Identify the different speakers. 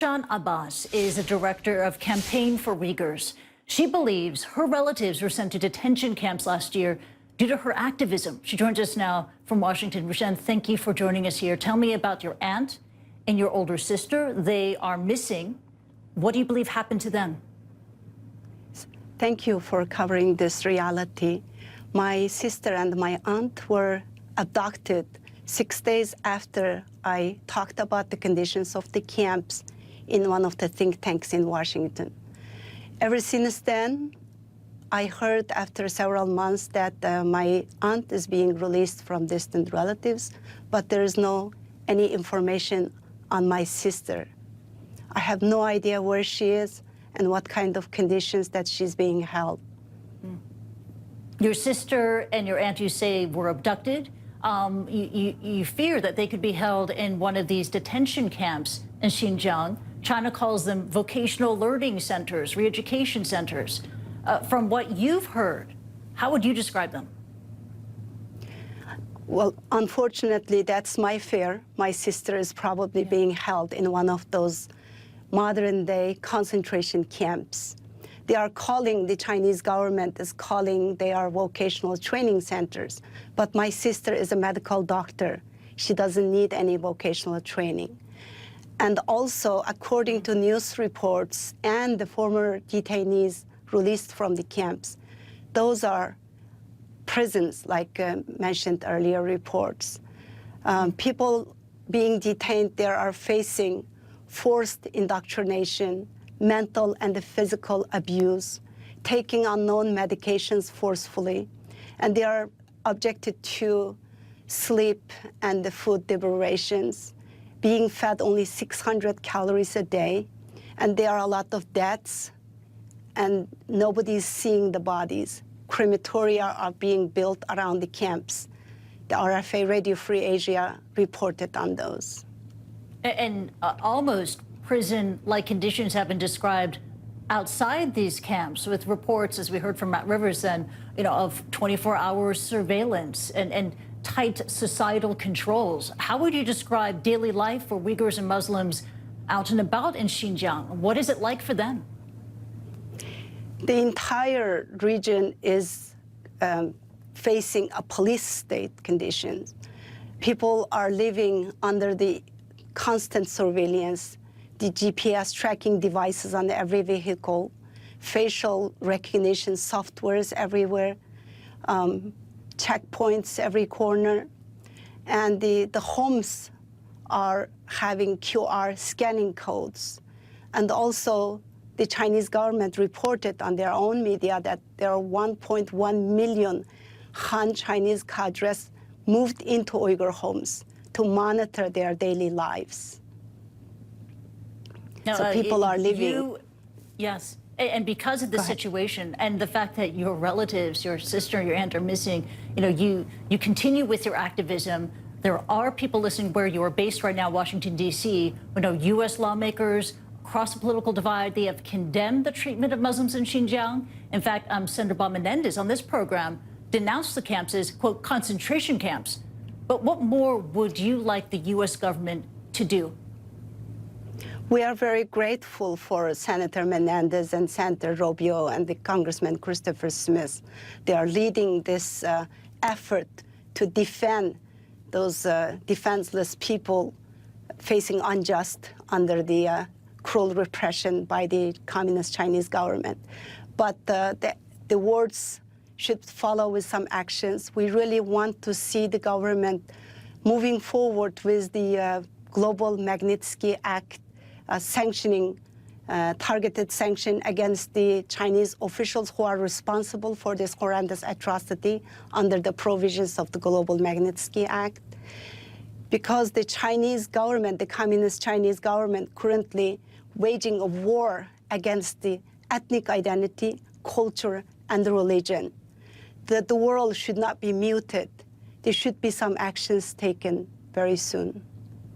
Speaker 1: Rushan Abbas is a director of Campaign for Uyghurs. She believes her relatives were sent to detention camps last year due to her activism. She joins us now from Washington. Rushan, thank you for joining us here. Tell me about your aunt and your older sister. They are missing. What do you believe happened to them?
Speaker 2: Thank you for covering this reality. My sister and my aunt were abducted 6 days after I talked about the conditions of the camps in one of the think tanks in Washington. Ever since then, I heard after several months that my aunt is being released from distant relatives, but there is no any information on my sister. I have no idea where she is and what kind of conditions that she's being held.
Speaker 1: Your sister and your aunt, you say, were abducted. You fear that they could be held in one of these detention camps in Xinjiang. China calls them vocational learning centers, re-education centers. From what you've heard, how would you describe them?
Speaker 2: Well, unfortunately, that's my fear. My sister is probably being held in one of those modern-day concentration camps. They are calling, the Chinese government is calling, they are vocational training centers. But my sister is a medical doctor. She doesn't need any vocational training. And also, according to news reports and the former detainees released from the camps, those are prisons, like mentioned earlier reports. People being detained there are facing forced indoctrination, mental and physical abuse, taking unknown medications forcefully, and they are subjected to sleep and the food deprivations, being fed only 600 calories a day, and there are a lot of deaths, and nobody's seeing the bodies. Crematoria are being built around the camps. The RFA Radio Free Asia reported on those.
Speaker 1: And almost prison-like conditions have been described outside these camps, with reports, as we heard from Matt Rivers, then, of 24-hour surveillance and tight societal controls. How would you describe daily life for Uyghurs and Muslims out and about in Xinjiang? What is it like for them?
Speaker 2: The entire region is facing a police state conditions. People are living under the constant surveillance, the GPS tracking devices on every vehicle, facial recognition softwares everywhere, checkpoints every corner, and the homes are having QR scanning codes. And also, the Chinese government reported on their own media that there are 1.1 million Han Chinese cadres moved into Uyghur homes to monitor their daily lives.
Speaker 1: Now,
Speaker 2: so people are living.
Speaker 1: Yes, and because of the situation and the fact that your relatives, your sister and your aunt are missing, you continue with your activism. There are people listening where you are based right now, Washington, D.C. U.S. lawmakers across the political divide, they have condemned the treatment of Muslims in Xinjiang. In fact, Senator Bob Menendez on this program denounced the camps as, quote, concentration camps. But what more would you like the U.S. government to do?
Speaker 2: We are very grateful for Senator Menendez and Senator Rubio and the Congressman Christopher Smith. They are leading this effort to defend those defenseless people facing unjust under the cruel repression by the Communist Chinese government. But the words should follow with some actions. We really want to see the government moving forward with the Global Magnitsky Act, sanctioning, targeted sanction against the Chinese officials who are responsible for this horrendous atrocity under the provisions of the Global Magnitsky Act. Because the Chinese government, the Communist Chinese government, currently waging a war against the ethnic identity, culture, and religion. That the world should not be muted. There should be some actions taken very soon.